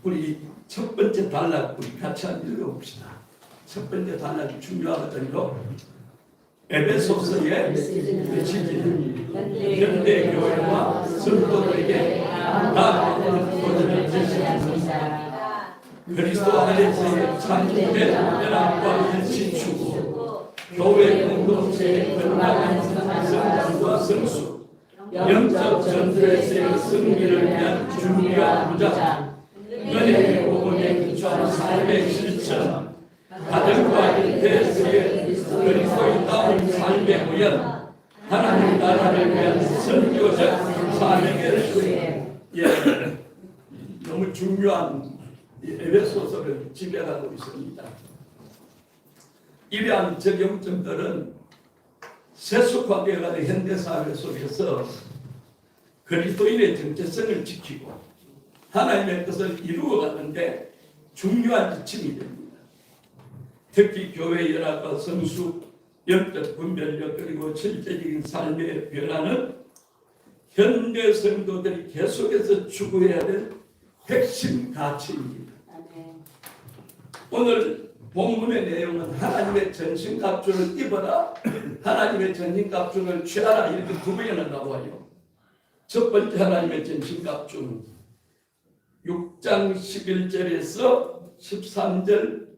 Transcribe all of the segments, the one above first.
우리 첫 번째 단락 우리 같이 한번 읽어봅시다. 첫 번째 단락이 중요하거든요. 에베소서의 메시지는 현대 교회와 성도들에게 나아가는 도전을 제시합니다. 그리스도 안에서의 참된 연합과 일치 추구, 교회 공동체의 건강한 성장과 성수, 영적 전투에서의 승리를 위한 준비와 무장, 은혜의 복음에 기초한 삶의 실천, 가정과 일대에서의 그리스도인다운 삶의 구현, 하나님 나라를 위한 선교적 사명을 너무 중요한 에베소서를 지배하고 있습니다. 이러한 적용점들은 세속화되어가는 현대사회 속에서 그리스도인의 정체성을 지키고 하나님의 뜻을 이루어가는데 중요한 지침이 됩니다. 특히 교회 연합과 성수, 영적 분별력 그리고 실제적인 삶의 변화는 현대 성도들이 계속해서 추구해야 될 핵심 가치입니다. 오늘 본문의 내용은 하나님의 전신갑주를 입어라, 하나님의 전신갑주를 취하라 이렇게 두 번이나 나와요. 첫 번째 하나님의 전신갑주는 6장 11절에서 13절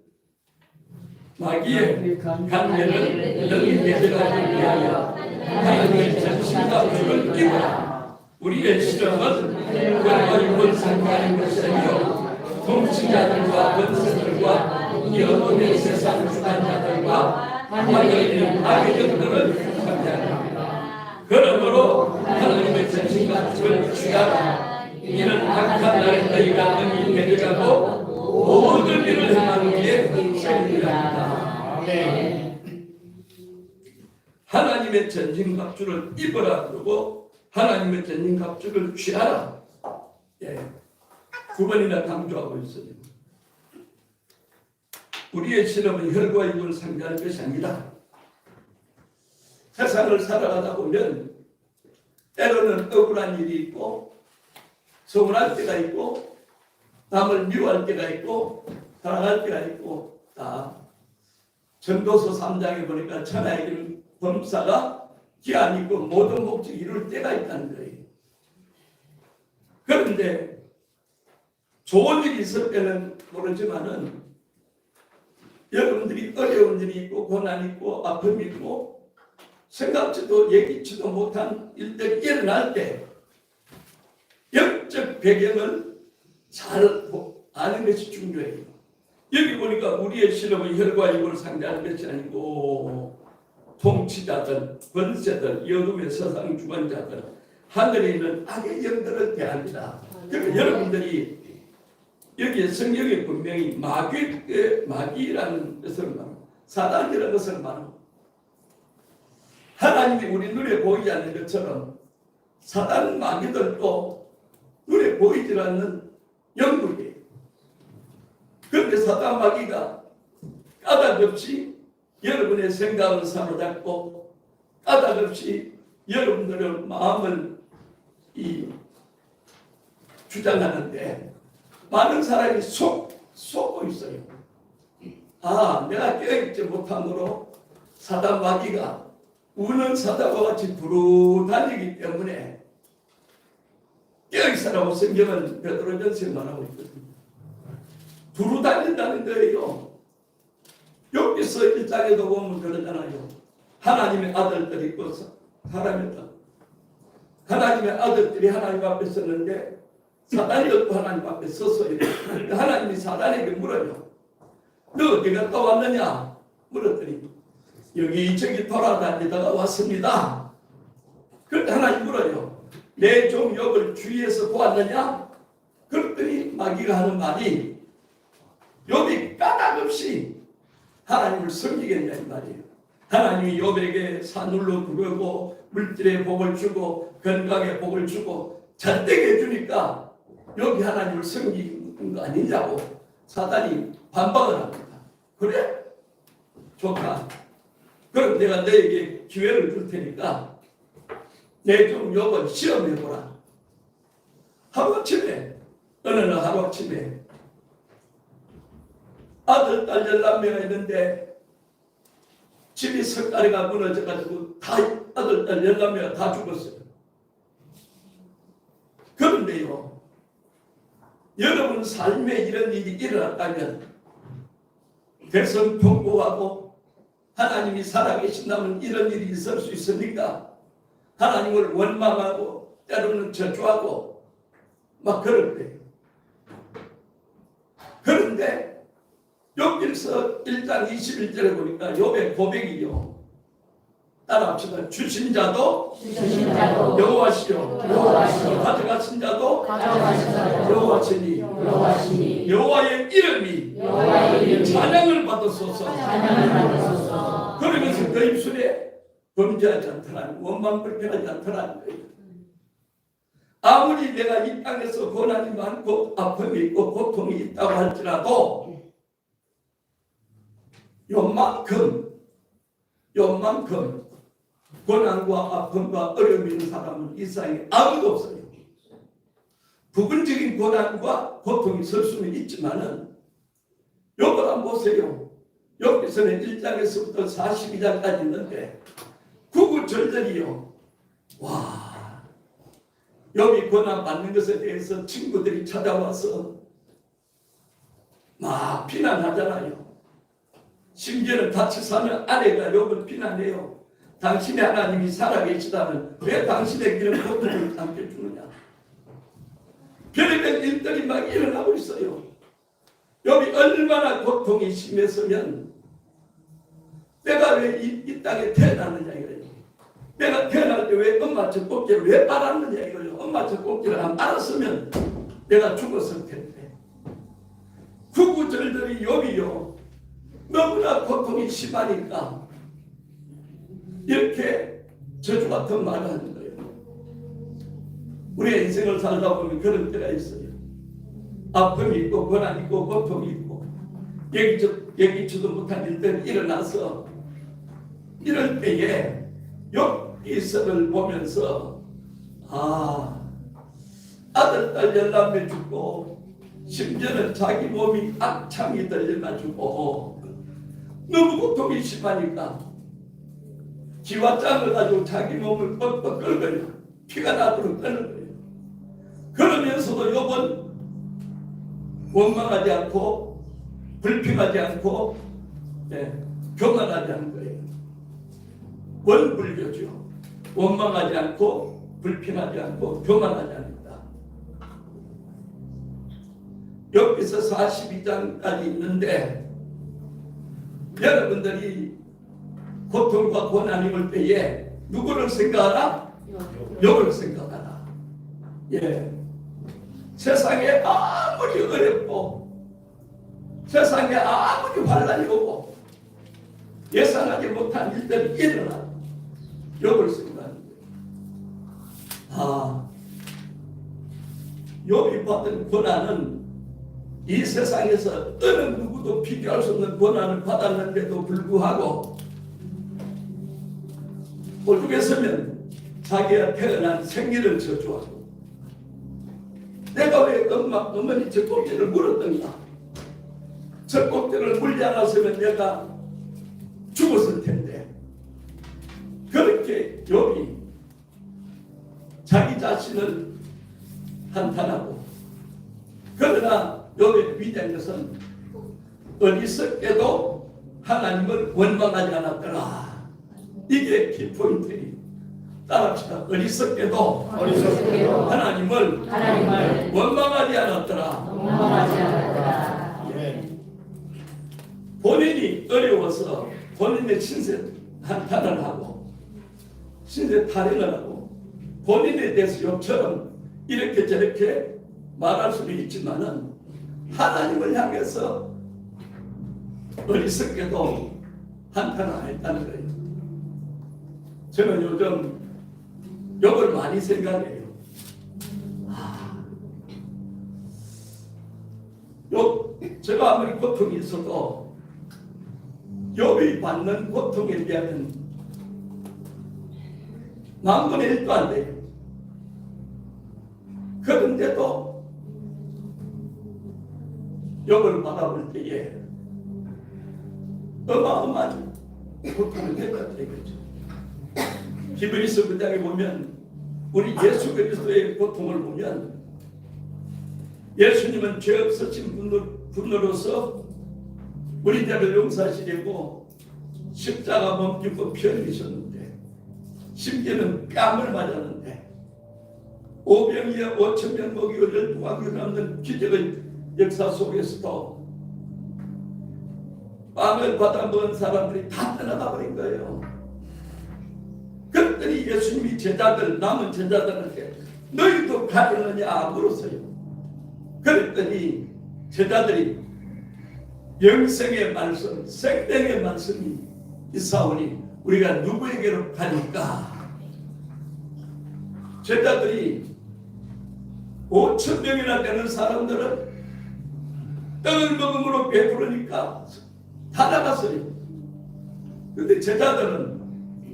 마귀의 관계를 너희 대적하기 위하여 하나님의 전신갑주를 입어라. 우리의 실험은 혈과 육을 상대하는 것이 아니요 통치자들과 권세들과 영혼의 세상 주관자들과 하늘에 있는 악의 영들을 상대합니다. 그러므로 하나님의 전신갑주를 취하라. 이는 악한 날에 너희가 능히 대적하고 모든 일을 행하는 게 책임이랍니다. 하나님의 전신갑주를 입어라 그러고 하나님의 전신갑주를 취하라. 두 번이나 강조하고 있어요. 우리의 실험은 혈과 육을 상대하는 것이 아니라 세상을 살아가다 보면 때로는 억울한 일이 있고 서운할 때가 있고 남을 미워할 때가 있고 사랑할 때가 있고 다 전도서 3장에 보니까 천하의 길 범사가 기한 있고 모든 목적이 이룰 때가 있다는 거예요. 그런데 좋은 일이 있을 때는 모르지만은 여러분들이 어려운 일이 있고 고난이 있고 아픔이 있고 생각지도 예기치도 못한 일들이 일어날 때 영적 배경을 잘 아는 것이 중요해요. 여기 보니까 우리의 실험은 혈과 육을 상대하는 것이 아니고 통치자들, 권세들, 어둠의 세상 주관자들, 하늘에 있는 악의 영들을 대합니다. 그러니까 여러분들이 여기에 성경에 분명히 마귀라는 것을 말하고 사단이라는 것을 말하고 하나님이 우리 눈에 보이지 않는 것처럼 사단 마귀들도 눈에 보이지 않는 영국이에요. 그런데 사단 마귀가 까닭없이 여러분의 생각을 사로잡고 까닭없이 여러분들의 마음을 주장하는데 많은 사람이 속고 있어요. 내가 깨어있지 못함으로 사단 마귀가 우는 사자와 같이 두루다니기 때문에 깨어있으라고 성경은 베드로전서에 말하고 있거든요. 두루다닌다는 거예요. 여기서 1장에도 보면 그러잖아요. 하나님의 아들들이 있고 사람의 딸. 하나님의 아들들이 하나님 앞에 섰는데 사단이 없고 하나님 앞에 섰어요. 하나님이 사단에게 물어요. 너 어디 갔다 왔느냐? 물었더니 여기저기 돌아다니다가 왔습니다. 그런데 하나님 물어요. 내 종 욥을 주위에서 보았느냐? 그랬더니 마귀가 하는 말이 욥이 까닭없이 하나님을 섬기겠냐 이 말이에요. 하나님이 욥에게 산울로 부르고 물질의 복을 주고 건강의 복을 주고 잔뜩 해주니까 욥이 하나님을 섬기는 거 아니냐고 사단이 반박을 합니다. 그래? 좋다. 그럼 내가 너에게 기회를 줄 테니까 내 종 욥을 시험해보라. 하루아침에 어느 날 하루아침에 아들, 딸 11명이 있는데 집이 석가래가 무너져가지고 다 아들, 딸 11명 다 죽었어요. 그런데요, 여러분 삶에 이런 일이 일어났다면 대성통곡하고 하나님이 살아계신다면 이런 일이 있을 수 있습니까? 하나님을 원망하고 때로는 저주하고 막 그럴 때요. 그런데 여기서 1장 21절에 보니까 욥의 고백이요. 따라합시다. 주신 자도 여호와시요, 가져가신 자도 여호와시니 여호와의 이름이 찬양을 받으소서. 그러면서 그 입술에 범죄하지 않더라는, 원망 불평하지 않더라는 거예요. 아무리 내가 이 땅에서 고난이 많고 아픔이 있고 고통이 있다고 할지라도 요만큼 고난과 아픔과 어려움이 있는 사람은 이 세상에 아무도 없어요. 부분적인 고난과 고통이 있을 수는 있지만은 욥을 한번 보세요. 여기서는 1장에서부터 42장까지 있는데 구구절절이요. 와, 욥이 고난 받는 것에 대해서 친구들이 찾아와서 막 비난하잖아요. 심지어는 같이 사는 아내가 욥을 비난해요. 당신의 하나님이 살아계시다면 왜 당신에게는 고통을 안겨주느냐. 별의별 일들이 막 일어나고 있어요. 욥이 얼마나 고통이 심했으면 내가 왜 이 땅에 태어났느냐 이거예요. 내가 태어날 때 왜 엄마 젖 꼭지를 왜 빨았느냐 이거예요. 엄마 젖 꼭지를 안 빨았으면 내가 죽었을 텐데. 구구절절이 욥이요, 너무나 고통이 심하니까 이렇게 저주 같은 말을 하는 거예요. 우리의 인생을 살다 보면 그런 때가 있어요. 아픔이 있고 고난이 있고 고통이 있고 예기치도 못한 일들이 일어나서 이럴 때에 욥기서를 보면서 아들, 딸 11명 죽고 심지어는 자기 몸이 악창이 들려가지고 너무 고통이 심하니까 기와 짱을 가지고 자기 몸을 뻑뻑 긁어요. 피가 나도록 끄는 거예요. 그러면서도 욥은 원망하지 않고 불평하지 않고 교만하지 않은 거예요. 원불교죠. 원망하지 않고 불평하지 않고 교만하지 않는다. 여기서 42장까지 있는데 여러분들이 고통과 고난이 올 때에 누구를 생각하라? 욥을 생각하라. 세상에 아무리 어렵고 세상에 아무리 환난이 오고 예상하지 못한 일들이 일어나 욥을 생각하는 거예요. 욥이 받은 고난은 이 세상에서 어느 누구도 비교할 수 없는 고난을 받았는데도 불구하고 오죽에 서면 자기가 태어난 생리를 저주하고 내가 왜 어머니 젖꼭지를 물었던가, 젖꼭지를 물지 않았으면 내가 죽었을 텐데, 그렇게 욥이 자기 자신을 한탄하고, 그러나 욥의 위대한 것은 어리석게도 하나님을 원망하지 않았더라. 이게 키포인트예요. 따라합시다. 어리석게도 하나님을 원망하지 않았더라. 본인이 어려워서 본인의 신세 한탄을 하고 신세 탈행을 하고 본인에 대해서 욥처럼 이렇게 저렇게 말할 수도 있지만은 하나님을 향해서 어리석게도 한탄을 안 했다는 거예요. 저는 요즘 욥을 많이 생각해요. 제가 아무리 고통이 있어도 욥이 받는 고통에 비하면 만분의 1도 안 돼요. 그런데도 욥을 바라볼 때에 어마어마한 고통을 겪었다 이거죠. 히브리서 9장에 보면 우리 예수 그리스도의 고통을 보면 예수님은 죄 없으신 분으로서 우리 죄를 용서하시려고 십자가 몸짓고 피 흘리셨는데 심지어는 뺨을 맞았는데 오병이어 5,000명 먹이고 12광이 남는 기적의 역사 속에서도 빵을 받아 먹은 사람들이 다 떠나가 버린 거예요. 그랬더니 예수님이 제자들 남은 제자들한테 너희도 가려느냐 물었어요. 그랬더니 제자들이 영생의 말씀, 생명의 말씀이 있사오니 우리가 누구에게로 가니까? 제자들이 5,000명이나 되는 사람들은 떡을 먹음으로 배부르니까 다 나갔어요. 그런데 제자들은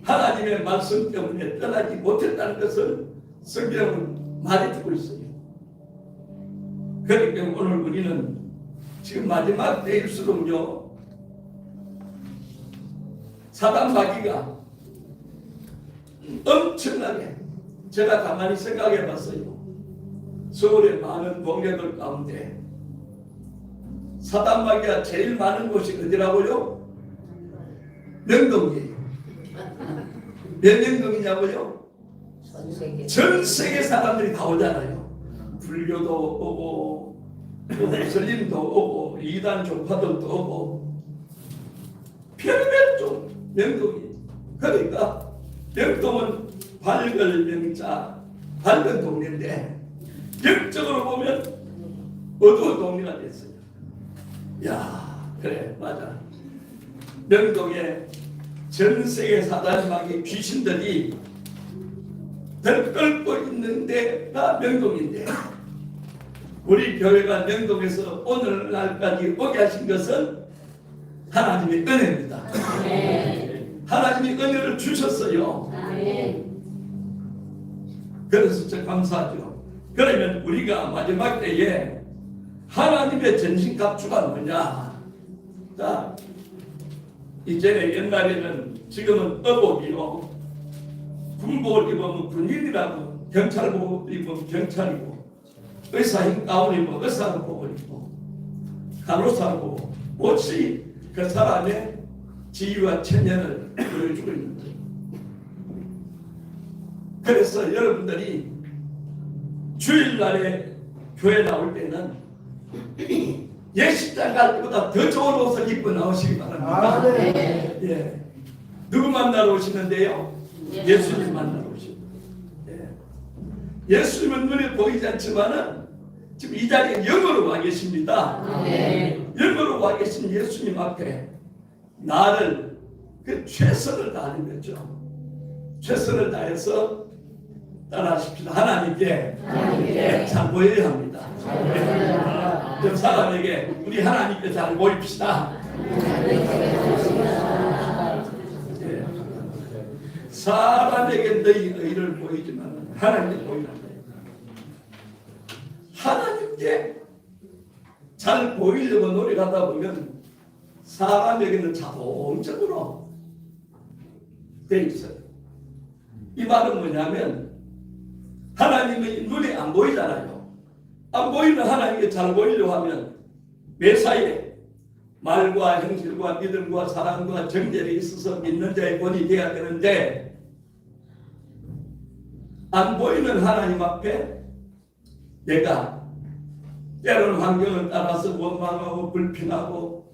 하나님의 말씀 때문에 떠나지 못했다는 것을 성경은 말해주고 있어요. 그러니까 오늘 우리는 지금 마지막 때일수록요, 사단 마귀가 엄청나게, 제가 가만히 생각해 봤어요. 서울의 많은 동네들 가운데 사단 마귀가 제일 많은 곳이 어디라고요? 명동이에요. 몇 명동이냐고요? 전 세계 사람들이 다 오잖아요. 불교도 오고 무슬림도 오고 이단 종파들도 오고 별별 종 명동이. 그러니까 명동은 밝을 명자 밝은 동네인데 영적으로 보면 어두운 동네가 됐어요. 야, 그래, 맞아. 명동에 전 세계 사단 마귀 귀신들이 들끓고 있는 데가 명동인데 우리 교회가 명동에서 오늘날까지 오게 하신 것은 하나님의 은혜입니다. 아멘. 하나님이 은혜를 주셨어요. 아멘. 그래서 저 감사하죠. 그러면 우리가 마지막 때에 하나님의 전신갑주가 뭐냐? 자, 이전에 옛날에는 지금은 어복이요. 군복을 입으면 군인이라고, 경찰복을 입으면 경찰이고, 의사인 가운을 입으면 의사복을 입고, 간호사고, 모치 그 사람의 지위와 체면을 보여주고 있는 거예요. 그래서 여러분들이 주일날에 교회 나올 때는 예식장 갈 때보다 더 좋은 옷을 입고 나오시기 바랍니다. 아, 네. 예. 누구 만나러 오시는데요? 예수님 만나러 오십니다. 예. 예수님은 눈에 보이지 않지만은 지금 이 자리에 영으로 와 계십니다. 아, 네. 영으로 와 계신 예수님 앞에 나를 그 최선을 다하는 거죠. 최선을 다해서 따라하십시다. 하나님께 잘 보여야 합니다. 그 사람에게 우리 하나님께 잘 보입시다. 예. 사람에게 너희 의를 보이지만 하나님께 보이라. 하나님께 잘 보이려고 노력하다 보면 사람에게는 자동적으로 돼 있어요. 이 말은 뭐냐면 하나님의 눈에 안 보이잖아요. 안 보이는 하나님께 잘 보이려고 하면 매사에 말과 행실과 믿음과 사랑과 정죄에 있어서 믿는 자의 본이 되어야 되는데 안 보이는 하나님 앞에 내가 때로는 환경을 따라서 원망하고 불평하고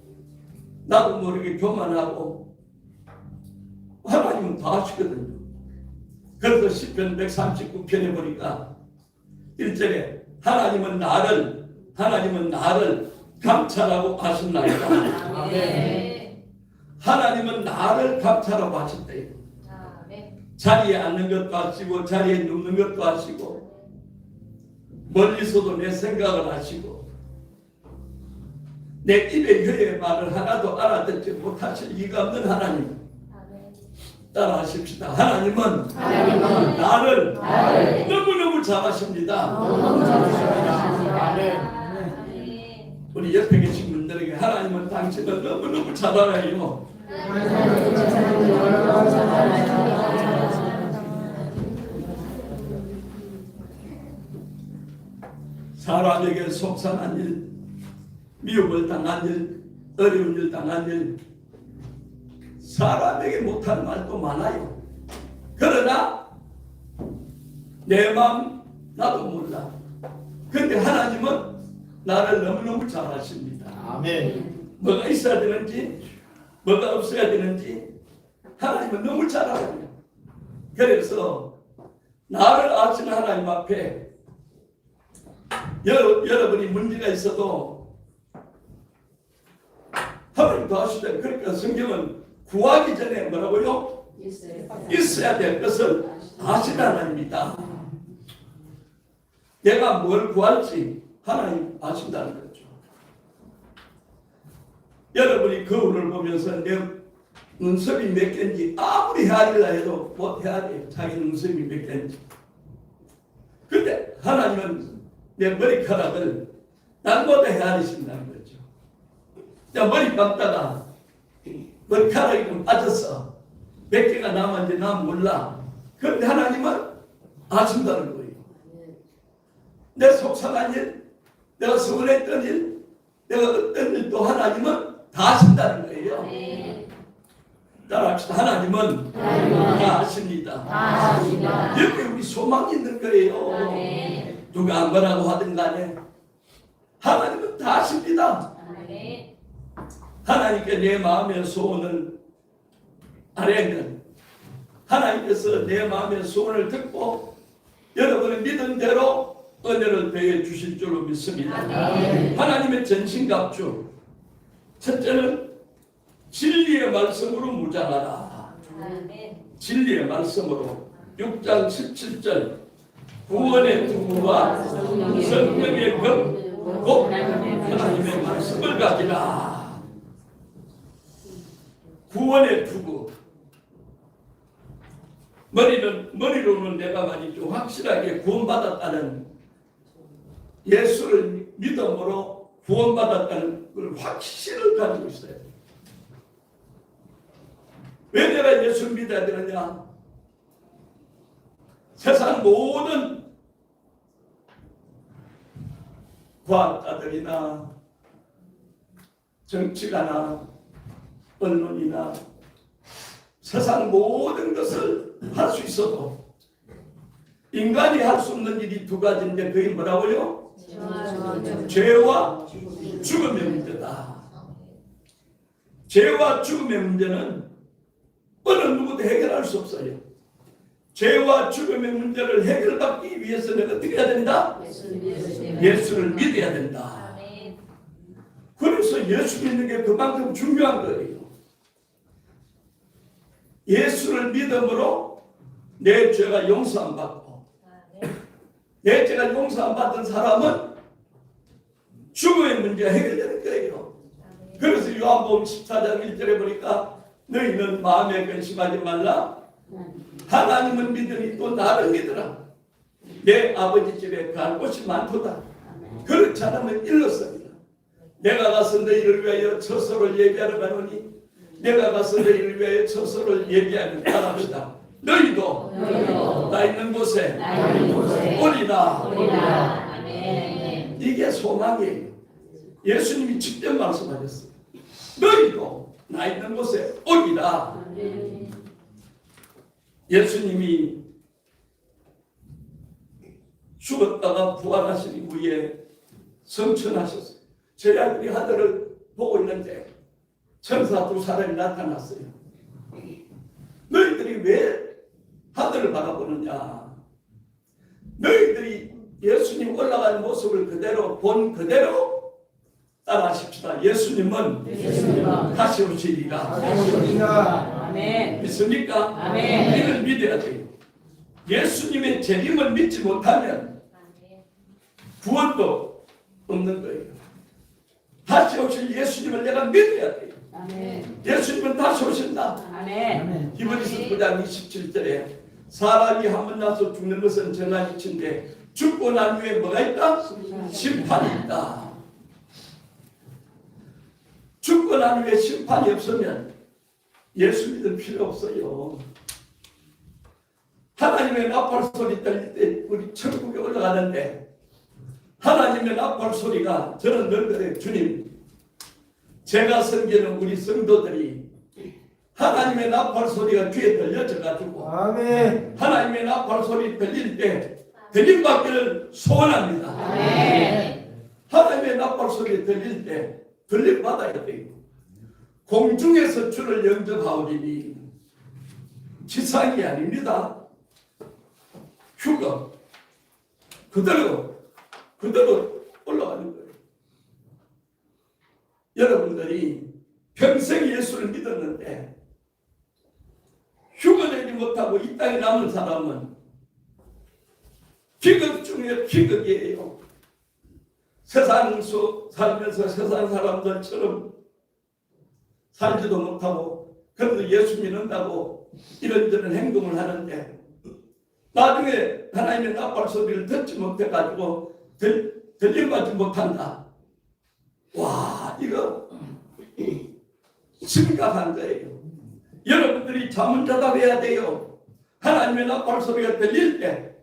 나도 모르게 교만하고 하나님은 다 하시거든요. 그래서 시편 139편에 보니까 1절에 하나님은 나를 감찰하고 하셨나이다. 네. 하나님은 나를 감찰하고 하셨대요. 자리에 앉는 것도 하시고 자리에 눕는 것도 하시고 멀리서도 내 생각을 하시고 내 입에 혀의 말을 하나도 알아듣지 못하실 이가 없는 하나님 따라하십시다. 하나님은 나를 너무너무 잘하십니다. 우리 옆에 계신 분들에게 하나님은 당신을 너무너무 잘 알아요. 사람에게 속상한 일, 미움을 당한 일, 어려운 일 당한 일, 사람에게 못할 말도 많아요. 그러나 내 마음 나도 몰라. 근데 하나님은 나를 너무너무 잘 아십니다. 아멘. 뭐가 있어야 되는지 뭐가 없어야 되는지 하나님은 너무 잘 알아요. 그래서 나를 아시는 하나님 앞에 여러분이 문제가 있어도 하나님 도와주시다. 그러니까 성경은 구하기 전에 뭐라고요? 있어야 될 것을 아시는 하나님이다. 내가 뭘 구할지 하나님 아신다는 거죠. 여러분이 거울을 보면서 내 눈썹이 몇 개인지 아무리 헤아리려 해도 못 헤아려요. 자기 눈썹이 몇 개인지. 근데 하나님은 내 머리카락을 날마다 헤아리신다는 거죠. 자, 머리 감다가 머리카락이 좀 빠졌어. 몇 개가 남았는지 난 몰라. 그런데 하나님은 아신다는 거예요. 내 속상한 일, 내가 서운했던 일, 내가 어떤 일도 하나님은 다 아신다는 거예요. 따라합시다. 하나님은 다 아십니다. 여기 우리 소망이 있는 거예요. 누가 뭐라고 하든 간에 하나님은 다 아십니다. 하나님께 내 마음의 소원을 아뢰면 하나님께서 내 마음의 소원을 듣고 여러분의 믿은 대로 은혜를 베어 주실 줄로 믿습니다. 하나님의 전신갑주 첫째는 진리의 말씀으로 무장하라. 진리의 말씀으로 6장 17절 구원의 투구와 성령의 곧 하나님의 말씀을 가지라. 구원의 투구. 머리로는 내가 말이죠. 확실하게 구원받았다는 예수를 믿음으로 구원받았다는 걸 확신을 가지고 있어요. 왜 내가 예수를 믿어야 되느냐? 세상 모든 과학자들이나 정치가나 언론이나 세상 모든 것을 할 수 있어도 인간이 할 수 없는 일이 두 가지인데 그게 뭐라고요? 죄와 죽음의 문제다. 죄와 죽음의 문제는 어느 누구도 해결할 수 없어요. 죄와 죽음의 문제를 해결받기 위해서는 어떻게 해야 된다? 예수를 믿어야 된다. 그래서 예수 믿는 게 그만큼 중요한 거예요. 예수를 믿음으로 내 죄가 용서 안 받고 내 죄가 용서 안 받은 사람은 죽음의 문제가 해결되는 거예요. 그래서 요한복음 14장 1절에 보니까 너희는 마음에 근심하지 말라. 하나님은 믿으니 또 나를 믿으라. 내 아버지 집에 갈 곳이 많도다. 그렇지 않으면 일렀습니다. 내가 가서 너희를 위하여 처소를 예비하러 가노니 내가 가서 너희를 위하여 처소를 예비하는 따라합시다. 너희도 나 있는 곳에 오리라. 이게 소망이에요. 예수님이 직접 말씀하셨어요. 너희도 나 있는 곳에 오리라. 예수님이 죽었다가 부활하신 이후에 성천하셨어요. 저희 아들이 하늘을 보고 있는데 천사 두 사람이 나타났어요. 너희들이 왜 하늘을 바라보느냐? 너희들이 예수님 올라가는 모습을 그대로 본 그대로 따라하십시다. 예수님은 다시 오시리라. 아멘. 믿습니까? 아멘. 이걸 믿어야 돼요. 예수님의 재림을 믿지 못하면 구원도 없는 거예요. 다시 오실 예수님을 내가 믿어야 돼요. 아멘. 예수님은 다시 오신다. 아멘. 히브리서 9장 27절에 사람이 한 번 나서 죽는 것은 정한이치인데 죽고 난 후에 뭐가 있다? 심판이 있다. 죽고 난 후에 심판이 없으면 예수 믿을 필요 없어요. 하나님의 나팔 소리 들릴 때 우리 천국에 올라가는데 하나님의 나팔 소리가 저는 늘 그래요. 주님, 제가 섬기는 우리 성도들이 하나님의 나팔 소리가 귀에 들려져 가지고 아멘. 하나님의 나팔 소리 들릴 때 들림받기를 소원합니다. 아멘. 하나님의 나팔 소리 들릴 때 들림받아야 돼요. 공중에서 주를 영접하오리니 지상이 아닙니다. 휴가 그대로 올라가는 거예요. 여러분들이 평생 예수를 믿었는데 휴가 되지 못하고 이 땅에 남은 사람은 비극 중에 비극이에요. 세상에서 살면서 세상 사람들처럼 살지도 못하고 그래도 예수 믿는다고 이런저런 행동을 하는데 나중에 하나님의 나팔 소리를 듣지 못해가지고 들림받지 못한다. 와, 이거 심각한 거예요. 여러분들이 자문자답해야 돼요. 하나님의 나팔 소리가 들릴 때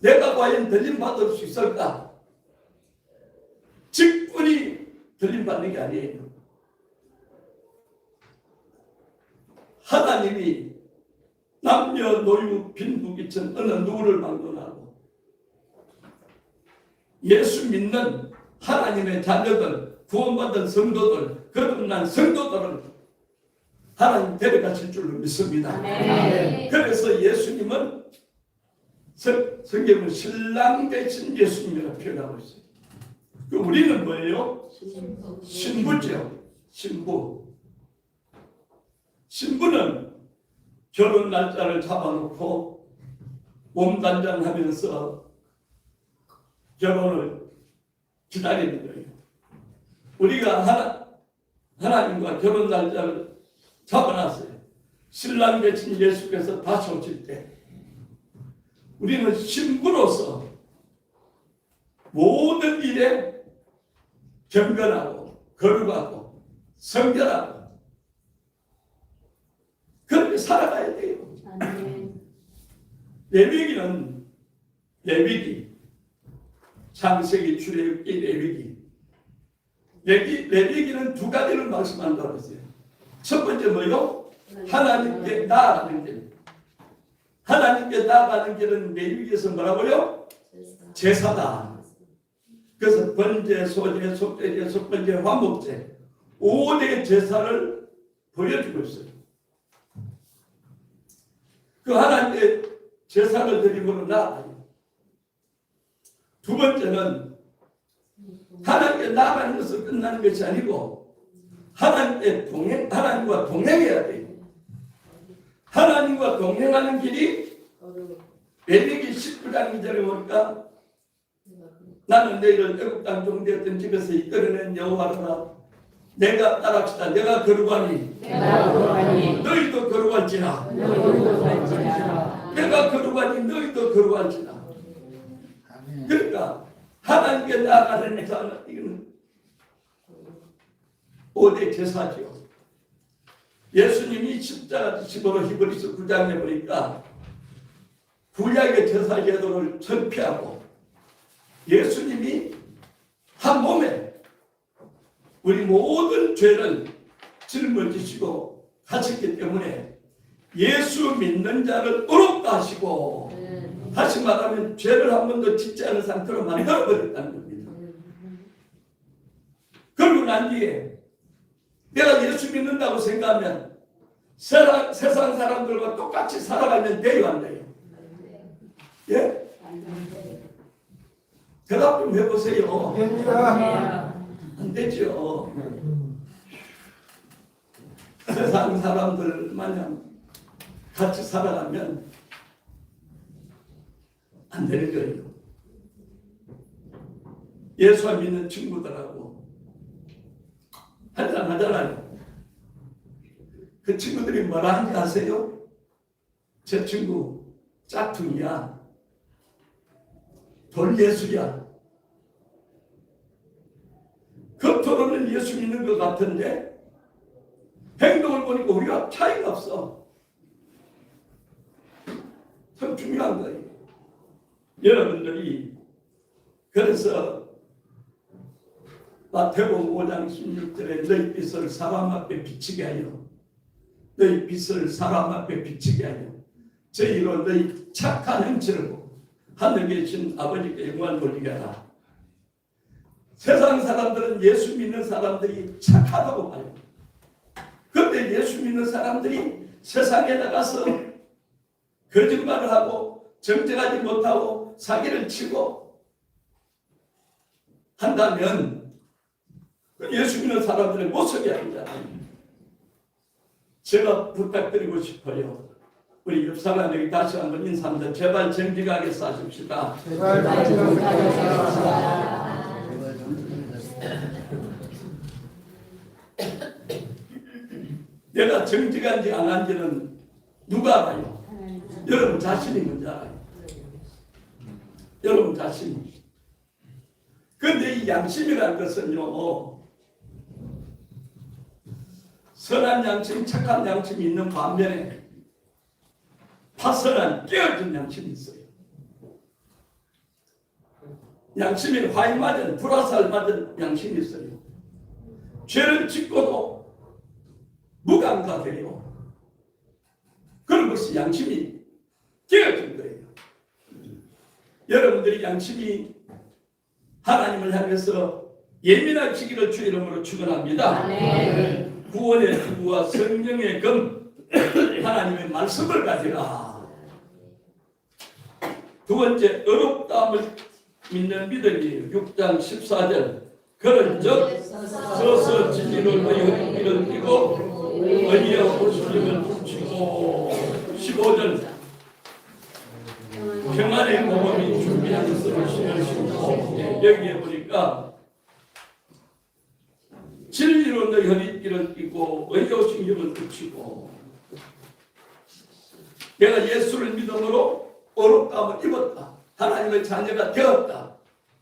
내가 과연 들림받을 수 있을까? 직분이 들림받는 게 아니에요. 하나님이 남녀노유 빈부귀천 어느 누구를 막론하고 예수 믿는 하나님의 자녀들, 구원받은 성도들, 거듭난 성도들을 하나님 데려가실 줄로 믿습니다. 아멘. 그래서 예수님은 성경은 신랑 되신 예수님이라고 표현하고 있어요. 그럼 우리는 뭐예요? 신부죠. 신부. 신부는 결혼 날짜를 잡아놓고 몸단장하면서 결혼을 기다리는 거예요. 우리가 하나님과 결혼 날짜를 잡아놨어요. 신랑 되신 예수께서 다시 오실 때 우리는 신부로서 모든 일에 경건하고 거룩하고 성결하고 그렇게 살아가야 돼요. 레위기 창세기, 출애굽기, 레위기는 두 가지를 말씀한다고 했어요. 첫 번째 뭐요? 하나님께 나아가는 길. 하나님께 나아가는 길은 레위기에서 뭐라고요? 제사다. 그래서 번제, 소제, 속죄제, 속번제, 화목제 5대 제사를 보여주고 있어요. 그 하나님께 제사를 드림으로 나아가요. 두 번째는 하나님께 나아가는 것은 끝나는 것이 아니고 하나님과 동행해야 돼요. 하나님과 동행하는 길이 레위기 19장 2절에 보니까 나는 너희를 애굽 땅 종되었던 집에서 이끌어낸 여호와라. 내가 따라합시다. 내가 거룩하니 너희도 거룩할지라. 내가 거룩하니 너희도 거룩할지라. 그러니까 하나님께 나아가는 자는 이거는 5대 제사죠. 예수님이 십자가 지심으로 히브리서 9장에 보니까 구약의 제사 제도를 철폐하고 예수님이 한 몸에 우리 모든 죄를 짊어지시고 하셨기 때문에 예수 믿는 자를 의롭다 하시고 다시 말하면 죄를 한 번도 짓지 않은 상태로 만들어버렸다는 겁니다. 그러고 난 뒤에 내가 예수 믿는다고 생각하면 세상 사람들과 똑같이 살아가면 돼요, 안 돼요? 예? 대답 좀 해보세요. 됩니다. 안 되죠. 세상 사람들 마냥 같이 살아가면 안 되는 거예요. 예수 믿는 친구들하고 한잔 하잖아요. 그 친구들이 뭐라 하는지 아세요? 제 친구 짝퉁이야. 돌예술이야. 겉으로는 예수 믿는 것 같은데 행동을 보니까 우리가 차이가 없어. 참 중요한 거예요. 여러분들이 그래서 마태복음 5장 16절에 너희 빛을 사람 앞에 비치게 하여 너희 빛을 사람 앞에 비치게 하여 저희로 너희 착한 행실을 보고 하늘에 계신 아버지께 영광을 돌리게 하라. 세상 사람들은 예수 믿는 사람들이 착하다고 봐요. 그런데 예수 믿는 사람들이 세상에 나가서 거짓말을 하고 정직하지 못하고 사기를 치고 한다면 예수 믿는 사람들의 모습이 아니잖아요. 제가 부탁드리고 싶어요. 우리 옆 사람에게 다시 한번 인사합니다. 제발 정직하게 사십시다. 제발 정직하게 사십시다. 내가 정직한지 안 한지는 누가 알아요? 여러분 자신이 먼저 알아요. 여러분 자신이. 그런데 이 양심이라는 것은요, 선한 양심, 착한 양심이 있는 반면에 파선한 깨어진 양심이 있어요. 양심이 화인 맞은, 불화살 맞은 양심이 있어요. 죄를 짓고도 무감각해요. 그런 것이 양심이 깨어진 거예요. 여러분들이 양심이 하나님을 향해서 예민하시기를 주 이름으로 축원합니다. 구원의 기구와 성령의 금 하나님의 말씀을 가지라. 두 번째 어렵다함을 믿는 믿음이에요. 6장 14절 그런즉 서서 진리를 너희 이를 띠고 의리와 보수님을 훔치고 15절 평안의 모범이 준비한 것을 신으시고 여기에 보니까 진리로 너희 허리띠를 띠고 의리와 신념을 붙이고 내가 예수를 믿음으로 어렵다함을 입었다. 하나님의 자녀가 되었다.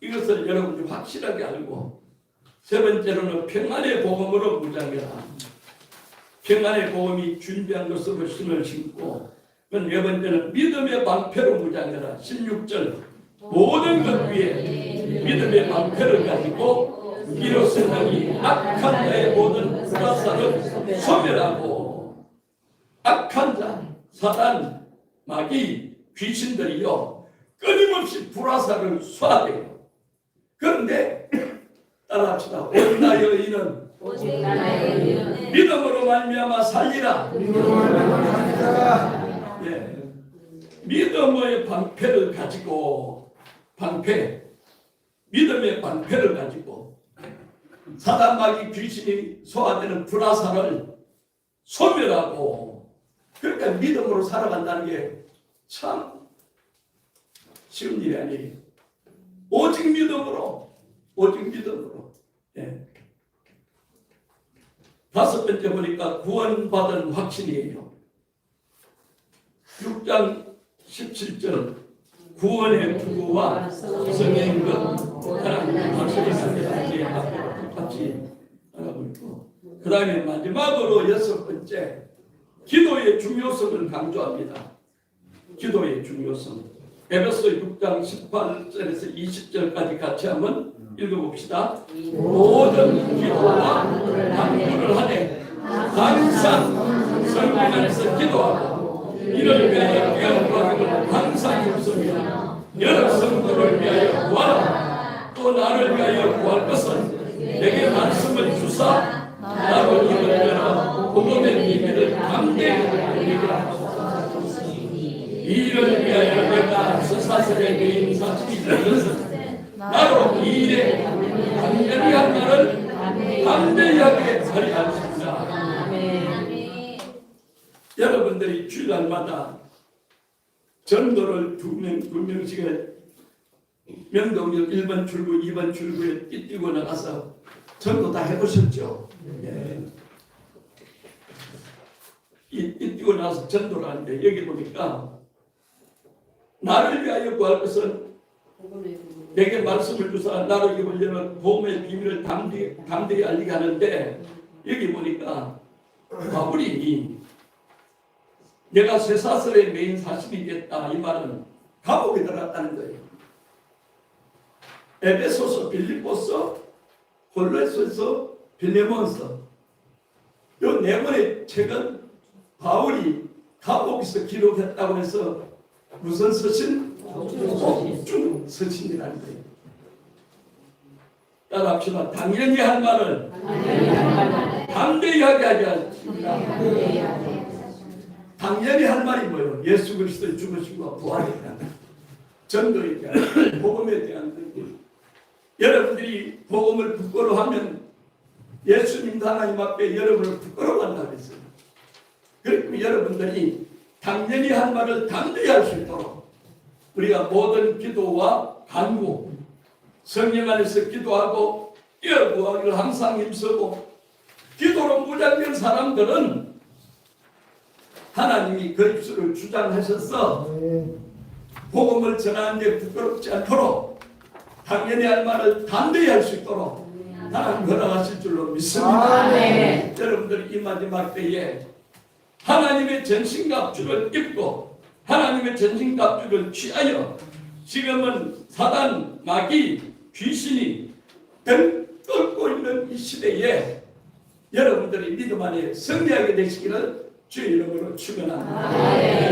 이것을 여러분이 확실하게 알고 세 번째로는 평안의 복음으로 무장해라. 평안의 복음이 준비한 것으로 신을 신고 네 번째는 믿음의 방패로 무장해라. 16절 모든 것 위에 믿음의 방패를 가지고 이로써 너희 악한 자의 모든 불화살을 소멸하고 악한 자, 사단, 마귀, 귀신들이요 끊임없이 불화살을 쏴대요. 그런데 따라합시다. 오직 나의 의인은 믿음으로 말미암아 살리라. 예. 믿음의 방패를 가지고 믿음의 방패를 가지고 사단 마귀 귀신이 소화되는 불화살을 소멸하고 그러니까 믿음으로 살아간다는 게 참 쉬운 일이 아니에요. 오직 믿음으로 예. 다섯 번째 보니까 구원받은 확신이에요. 6장 17절 구원의 투구와 성령의 것 하나님 확신이 같이 하고 있고 그 다음에 마지막으로 여섯 번째 기도의 중요성을 강조합니다. 기도의 중요성 에베소 6장 18절에서 20절까지 같이 한번 읽어봅시다. 모든 기도와 간구를 하되 항상 성령 안에서 기도하고 이를 위하여 깨어나기를 항상 힘쓰며 여러 성도를 위하여 구하라. 또 나를 위하여 구할 것은 내게 말씀을 주사 나로 입을 열어 복음의 비밀을 담대히 알리리라. 이를 위하여 내가 서사슬의 개인 사실이 되는 것은 나로 이 일에 간절히 한 말을 담대히 하게 하리 않습니다. 여러분들이 주일날마다 전도를 두 명씩에 명동역 1번 출구, 2번 출구에 뛰고 나가서 전도 다 해보셨죠? 예. 뛰고 나서 전도를 하는데 여기 보니까 나를 위하여 구할 것은 내게 말씀을 주사 나로 입을 여는 복음의 비밀을 담대히 알리게 하는데 여기 보니까 바울이 내가 쇠사슬의 메인 사신이겠다 이 말은 감옥에 들어갔다는 거예요. 에베소서, 빌립보서, 골로새서, 빌레몬서 이 네 권의 책은 바울이 감옥에서 기록했다고 해서 무슨 서신? 옥중 서신이라는 거예요. 따라합시다. 당연히 할 말을 담대히 하게 하자. 당연히 할 말이 뭐예요? 예수 그리스도의 죽으심과 부활에 대한 전도에 대한 복음에 대한 것. 여러분들이 복음을 부끄러워하면 예수님 하나님 앞에 여러분을 부끄러워한다고 했어요. 그리고 여러분들이 당연히 할 말을 담대히 할 수 있도록 우리가 모든 기도와 간구, 성령 안에서 기도하고 뛰어구하기를 항상 힘쓰고 기도로 무장된 사람들은 하나님이 그 입술을 주장하셔서 복음을 전하는데 부끄럽지 않도록 당연히 할 말을 담대히 할 수 있도록 하나님 허락하실 줄로 믿습니다. 아멘. 여러분들이 이 마지막 때에 하나님의 전신갑주를 입고 하나님의 전신갑주를 취하여 지금은 사단, 마귀, 귀신이 등 끓고 있는 이 시대에 여러분들이 믿음 안에 승리하게 되시기를 주의 이름으로 축원합니다.